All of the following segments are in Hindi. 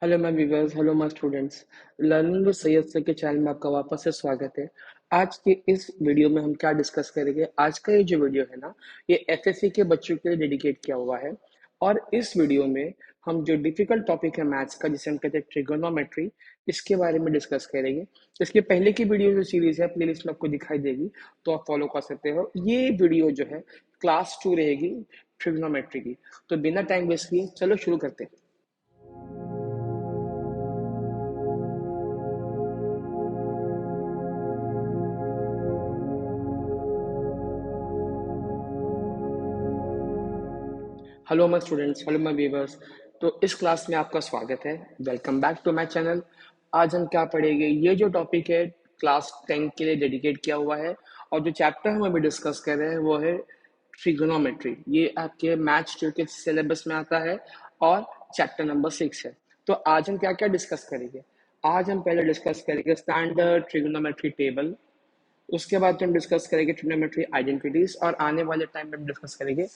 Hello my viewers, hello my students. Learning with Syed sir के चैनल में आपका वापस से स्वागत है। आज के इस वीडियो में हम क्या डिस्कस करेंगे? आज का ये जो वीडियो है ना, ये एसएससी के बच्चों के लिए डेडिकेट किया हुआ है। और इस वीडियो में हम जो डिफिकल्ट टॉपिक है मैथ्स का, जिसे हम कहते हैं ट्रिगोनोमेट्री, इसके बारे में डिस्कस करेंगे। इसके पहले की वीडियो जो सीरीज है प्लेलिस्ट में आपको दिखाई देगी, तो आप फॉलो कर सकते हो। ये वीडियो जो है क्लास 2 रहेगी ट्रिगोनोमेट्री की। तो बिना टाइम वेस्ट किए चलो शुरू करते हैं। Hello my students, hello my viewers. तो इस क्लास में आपका स्वागत है। Welcome back to my channel. आज हम क्या पढ़ेंगे? ये जो टॉपिक है क्लास 10 के लिए डेडिकेट किया हुआ है, और जो चैप्टर हम अभी डिस्कस कर रहे हैं वो है ट्रिगोनोमेट्री। ये आपके मैथ्स के सिलेबस में आता है और चैप्टर नंबर 6 है। तो आज हम क्या क्या डिस्कस करेंगे? आज हम पहले डिस्कस करेंगे स्टैंडर्ड ट्रिगोनोमेट्री टेबल। उसके बाद हम डिस्कस करेंगे ट्रिग्नोमेट्री आइडेंटिटीज, और आने वाले टाइम में हम डिस्कस करेंगे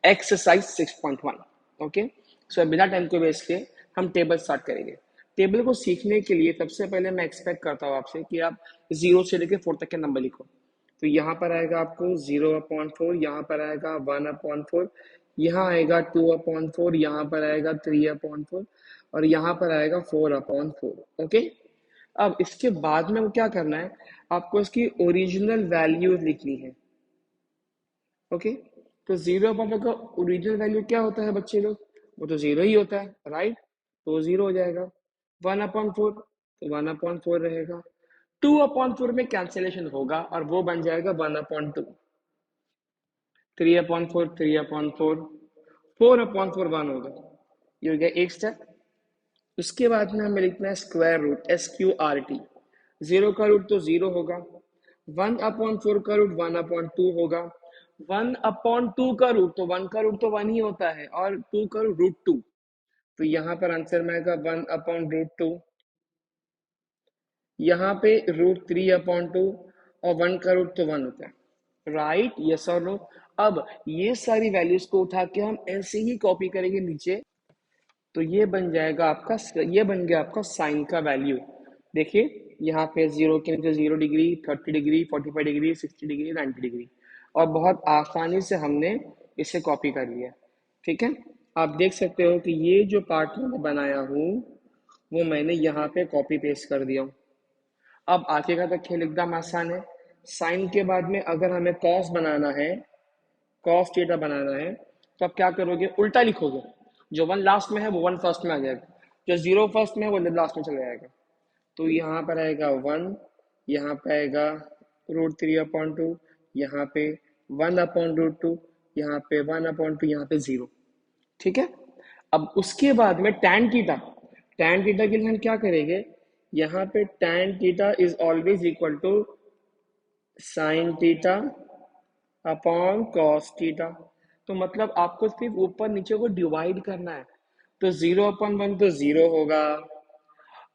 एक्सरसाइज 6.1। ओके, सो बिना टाइम को वेस्ट किए हम टेबल स्टार्ट करेंगे। टेबल को सीखने के लिए सबसे पहले मैं एक्सपेक्ट करता हूँ आपसे कि आप 0 से लेकर 4 तक के नंबर लिखो। तो यहाँ पर आएगा आपको 0/4, यहाँ पर आएगा 1/4, यहाँ आएगा 2/4, यहाँ पर आएगा 3/4, और यहाँ पर आएगा 4/4। ओके, अब इसके बाद में वो क्या करना है, आपको इसकी ओरिजिनल वैल्यूज लिखनी है। ओके, तो 0/4 का ओरिजिनल वैल्यू क्या होता है बच्चे लोग? वो तो 0 ही होता है, राइट? तो 0 हो जाएगा। 1/4 तो 1/4 रहेगा। 2/4 में कैंसिलेशन होगा और वो बन जाएगा 1/2। 3/4 3/4, 4/4 1 होगा। ये हो गया एक स्टेप। उसके बाद में हमें लिखना है स्क्वायर रूट, SQRT। 0 का रूट तो 0 होगा। 1/4 का रूट 1/2 होगा। 1/2 का रूट तो 1 का रूट तो 1 ही होता है, और 2 का रूट √2। तो यहाँ पर आंसर में आएगा 1/√2। यहाँ पे √3/2, और 1 का रूट तो 1 होता है, राइट? यस और नो? अब ये सारी वैल्यूज को उठा के हम ऐसे ही कॉपी करेंगे नीचे। तो ये बन जाएगा आपका, ये बन गया आपका साइन का वैल्यू। देखिए यहाँ पे 0 के नीचे 0 degree, 30 degree, 45 degree, 60 degree, 90 degree, और बहुत आसानी से हमने इसे कॉपी कर लिया। ठीक है, आप देख सकते हो कि ये जो पार्ट मैं बनाया हूँ वो मैंने यहाँ पे कॉपी पेस्ट कर दिया हूँ। अब आगे का तो खेल एकदम आसान है। साइन के बाद में अगर हमें कॉस बनाना है, कॉस थीटा बनाना है, तो आप क्या करोगे? उल्टा लिखोगे। जो 1 लास्ट में है वो 1 फर्स्ट में आ जाएगा, जो 0 फर्स्ट में है वो लास्ट में चला जाएगा। तो यहाँ पर आएगा 1, यहाँ पे आएगा √3/2, यहाँ पे 1/√2, यहाँ पे 1/2, यहाँ पे 0। ठीक है, अब उसके बाद में tan थीटा, tan थीटा के लिए हम क्या करेंगे? यहाँ पे tan theta is always equal to sine theta upon cos theta. तो मतलब आपको सिर्फ ऊपर नीचे को डिवाइड करना है। तो 0/1 तो 0 होगा।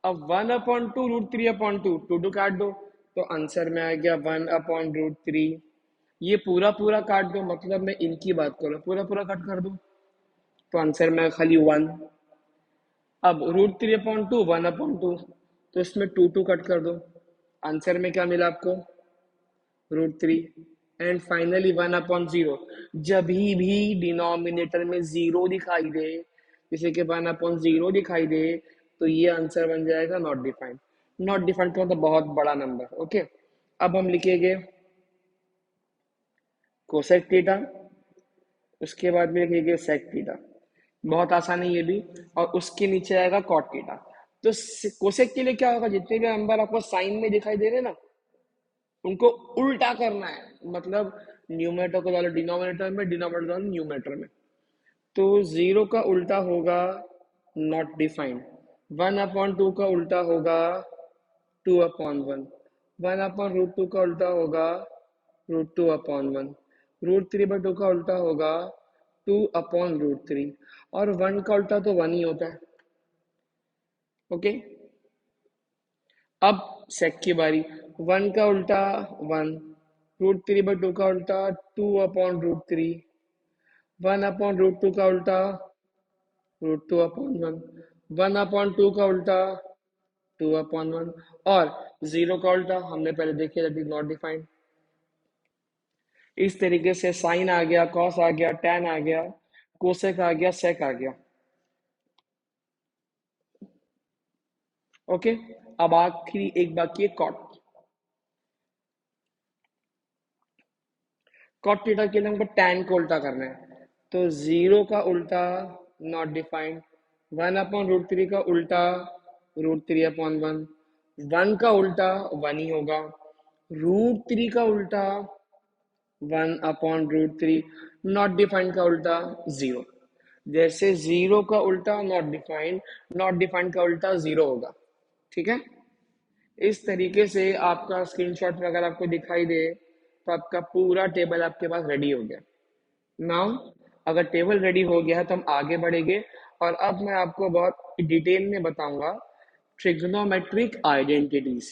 अब 1/2 √3/2, टू काट दो, तो आंसर में आ गया 1/√3। ये पूरा पूरा काट दो, मतलब मैं इनकी बात करूँ, पूरा पूरा कट कर दो, तो आंसर में खाली 1। अब √3/2 1/2, तो इसमें 2 कट कर दो, आंसर में क्या मिला आपको? √3। And finally 1/0। जब भी डिनोमिनेटर में 0 दिखाई दे, जैसे कि 1/0 दिखाई दे, तो ये आंसर बन जाएगा नॉट डिफाइंड। नॉट डिफाइंड का मतलब बहुत बड़ा नंबर। ओके, अब हम लिखेंगे कोसेक थीटा, उसके बाद में लिखेंगे सेक थीटा। बहुत आसान है ये भी। और उसके नीचे आएगा कॉट थीटा। तो कोसेक के लिए क्या होगा? जितने भी नंबर आपको साइन में दिखाई दे रहे हैं ना, उनको उल्टा करना है। मतलब न्यूमरेटर को डालो डिनोमिनेटर में, डिनोमिनेटर डालो न्यूमरेटर में। तो 0 का उल्टा होगा नॉट डिफाइंड। 1/2 का उल्टा होगा 2/1। 1/√2 का उल्टा होगा √2/1। √3/2 का उल्टा होगा 2/√3। और 1 का उल्टा तो 1 ही होता है। ओके, अब सेक की बारी। 1 का उल्टा 1, √3/2 का उल्टा 2/√3, 1/√2 का उल्टा √2/1, 1/2 का उल्टा 2/1, और 0 का उल्टा हमने पहले देखे, दैट इज नॉट डिफाइंड। इस तरीके से साइन आ गया, कॉस आ गया, टैन आ गया, कोसेक आ गया, सेक आ गया। ओके, अब आखिरी एक बाकी है कॉट। कॉट थीटा के लिए हमको टैन को उल्टा करना है, तो 0 का उल्टा नॉट डिफाइंड, 1/√3 का उल्टा √3/1, 1 का उल्टा 1 ही होगा, √3 का उल्टा 1/√3, नॉट डिफाइंड का उल्टा 0। जैसे 0 का उल्टा नॉट डिफाइंड, नॉट डिफाइंड का उल्टा 0 होगा। ठीक है, इस तरीके से आपका स्क्रीनशॉट में अगर आपको दिखाई दे तो आपका पूरा टेबल आपके पास रेडी हो गया। नाउ अगर टेबल रेडी हो गया है तो हम आगे बढ़ेंगे, और अब मैं आपको बहुत डिटेल में बताऊंगा trigonometric identities.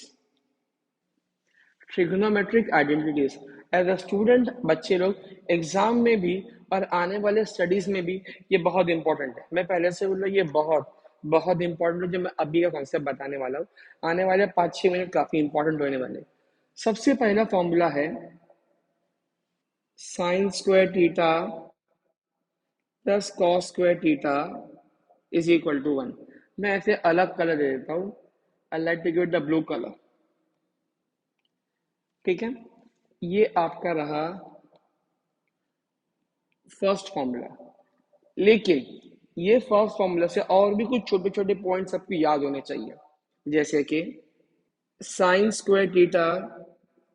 Trigonometric identities as a student, बच्चे लोग एग्जाम में भी और आने वाले स्टडीज में भी ये बहुत इंपॉर्टेंट है। मैं पहले से बोल रहा हूँ, ये बहुत बहुत इंपॉर्टेंट है जो मैं अभी का कॉन्सेप्ट बताने वाला हूँ। आने वाले 5-6 मिनट काफी इंपॉर्टेंट होने वाले। सबसे पहला फॉर्मूला है sine square theta plus cos square theta is equal to 1। मैं ऐसे अलग कलर दे देता हूँ, I like to give the blue colour. ठीक है, ये आपका रहा फर्स्ट फॉर्मूला। लेकिन ये फर्स्ट फॉर्मूला से और भी कुछ छोटे छोटे पॉइंट्स आपको याद होने चाहिए, जैसे कि साइन स्क्वायर थीटा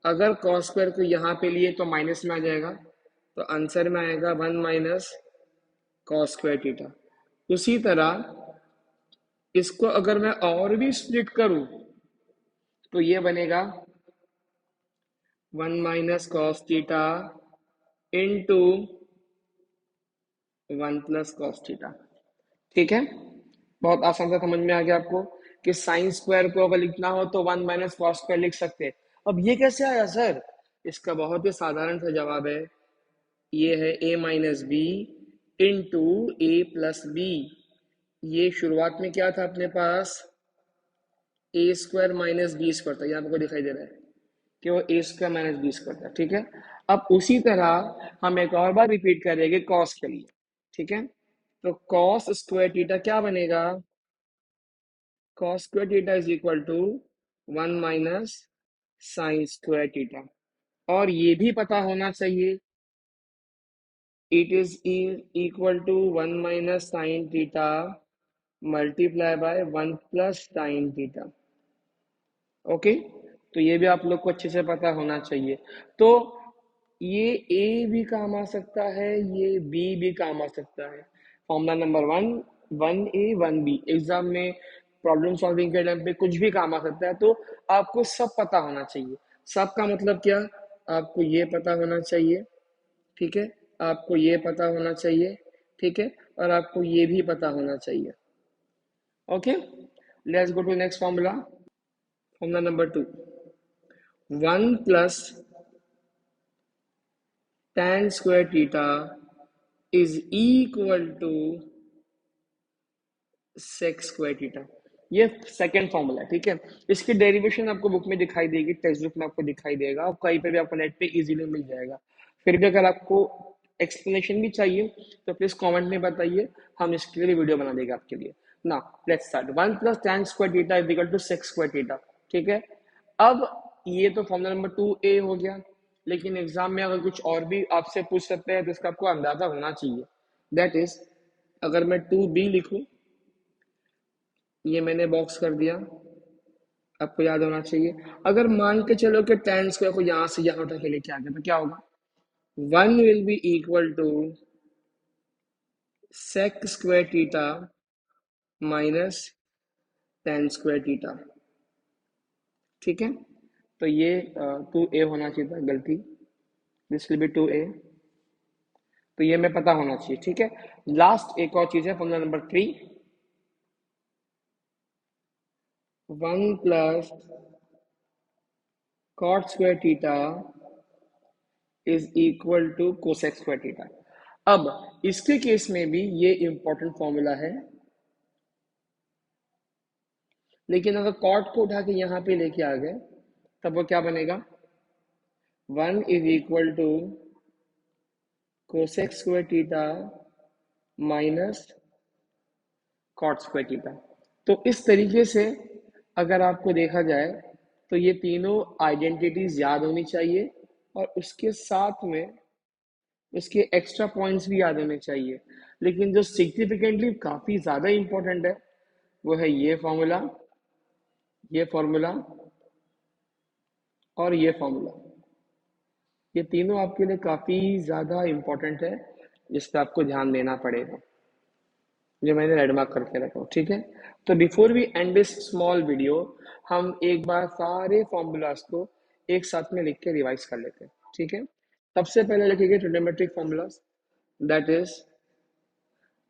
अगर कॉस स्क्वायर को यहाँ पे लिए तो माइनस में आ जाएगा, तो आंसर में आएगा 1 माइनस कॉस स्क्वायर थीटा। उसी तरह इसको अगर मैं और भी स्प्लिट करूं तो ये बनेगा 1 minus cos theta into 1 plus cos theta. ठीक है, बहुत आसान से समझ में आ गया आपको कि साइन स्क्वायर को अगर लिखना हो तो 1 माइनस कॉस स्क्वायर लिख सकते हैं। अब ये कैसे आया सर? इसका बहुत ही साधारण सा जवाब है, ये है a minus B into A plus B. ये शुरुआत में क्या था अपने पास, A square minus B square था, यहाँ पे दिखाई दे रहा है कि वो A square minus B square था। ठीक है, अब उसी तरह हम एक और बार रिपीट करेंगे कॉस के लिए। ठीक है, तो कॉस स्क्वायर थीटा क्या बनेगा, cos square theta is equal to 1 minus sine square theta. और ये भी पता होना चाहिए it is equal to 1 minus sine theta multiply by 1 plus sine theta. Okay, तो ये भी आप लोग को अच्छे से पता होना चाहिए। तो ये ए भी काम आ सकता है, ये बी भी काम आ सकता है। Formula number 1, 1A 1B exam में प्रॉब्लम सॉल्विंग के टाइम पे कुछ भी काम आ सकता है, तो आपको सब पता होना चाहिए। सब का मतलब क्या, आपको ये पता होना चाहिए, ठीक है, आपको ये पता होना चाहिए, ठीक है, और आपको ये भी पता होना चाहिए। Okay, let's go to next formula. Formula number 2, 1 plus tan square theta is equal to sec square theta. ये सेकेंड फॉर्मूला है। ठीक है, इसकी डेरिवेशन आपको बुक में दिखाई देगी, टेक्स्ट बुक में आपको दिखाई देगा, और कहीं पे भी आपको नेट पे इजीली मिल जाएगा। फिर भी अगर आपको एक्सप्लेनेशन भी चाहिए तो प्लीज कमेंट में बताइए, हम इसके लिए वीडियो बना देंगे आपके लिए। ना let's start. 1 plus tan square theta is equal to sec square theta. ठीक है, अब ये तो फॉर्मूला नंबर 2A हो गया, लेकिन एग्जाम में अगर कुछ और भी आपसे पूछ सकते हैं तो इसका आपको अंदाजा होना चाहिए। दैट इज, अगर मैं 2B लिखूं, ये मैंने बॉक्स कर दिया, आपको याद होना चाहिए। अगर मान के चलो कि tan स्क्वायर को यहां से यहां उठा के लेके आ गया तो क्या होगा, 1 will be equal to sec square theta minus tan square theta. ठीक है, तो ये 2A होना चाहिए था, गलती, दिस विल बी 2A। तो ये हमें पता होना चाहिए। ठीक है, लास्ट एक और चीज है, formula number 3, 1 plus cot square theta is equal to cosec square theta. अब इसके केस में भी ये इंपॉर्टेंट फॉर्मूला है, लेकिन अगर कॉट को उठा के यहाँ पे लेके आ गए तब वो क्या बनेगा, 1 is equal to cosec square theta minus cot square theta. तो इस तरीके से अगर आपको देखा जाए तो ये तीनों आइडेंटिटीज याद होनी चाहिए और उसके साथ में उसके एक्स्ट्रा पॉइंट्स भी याद होने चाहिए। लेकिन जो सिग्निफिकेंटली काफ़ी ज़्यादा इंपॉर्टेंट है वो है ये फॉर्मूला और ये फॉर्मूला। ये तीनों आपके लिए काफ़ी ज़्यादा इंपॉर्टेंट है, जिस पर आपको ध्यान देना पड़ेगा, जो मैंने रेड मार्क करके रखा हूँ, ठीक है। तो before we end this small video, हम एक बार सारे फॉर्मूलाज को एक साथ में लिख के रिवाइज कर लेते हैं, ठीक है। सबसे पहले लिखेंगे trigonometric formulas, that is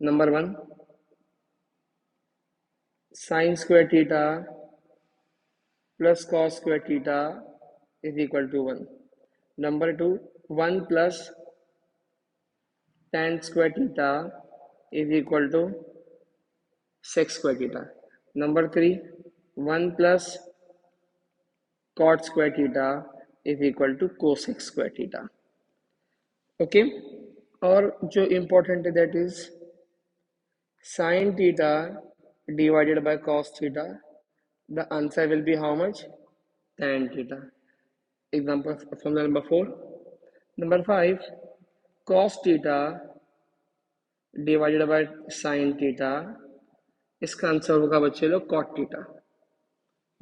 number 1 sine square theta plus cos square theta is equal to 1। Number 2 1 plus tan square theta is equal to sec square theta. Number 3 1 plus cot square theta is equal to cosec square theta. Okay, और जो important है that is sin theta divided by cos theta. The answer will be how much? Tan theta. Example from the number 4. Number 5 cos theta divided by sin theta, इसका आंसर होगा बच्चे लोग cot theta.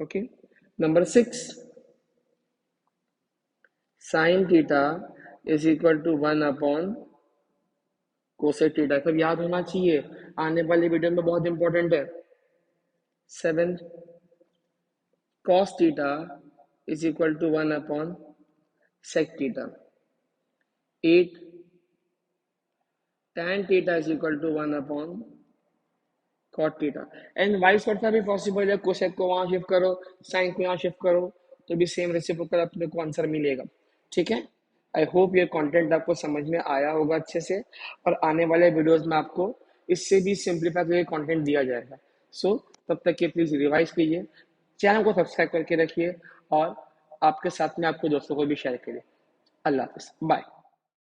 Okay. Number 6 sine theta is equal to 1 upon cosec theta, सब याद होना चाहिए, आने वाली वीडियो में बहुत इंपॉर्टेंट है। 7 cos theta is equal to 1 upon sec theta. 8 tan theta is equal to 1 upon cot theta. And vice versa भी पॉसिबल है, कोसेक को वहां शिफ्ट करो, साइन को यहाँ शिफ्ट करो, तो भी सेम रेसिप्रोकल अपने को आंसर मिलेगा, ठीक है। आई होप ये कंटेंट आपको समझ में आया होगा अच्छे से, और आने वाले वीडियोस में आपको इससे भी सिंप्लीफाई करके कंटेंट दिया जाएगा। सो तब तक के प्लीज रिवाइज कीजिए, चैनल को सब्सक्राइब करके रखिए और आपके साथ में आपके दोस्तों को भी शेयर करिए। अल्लाह हाफिज, बाय।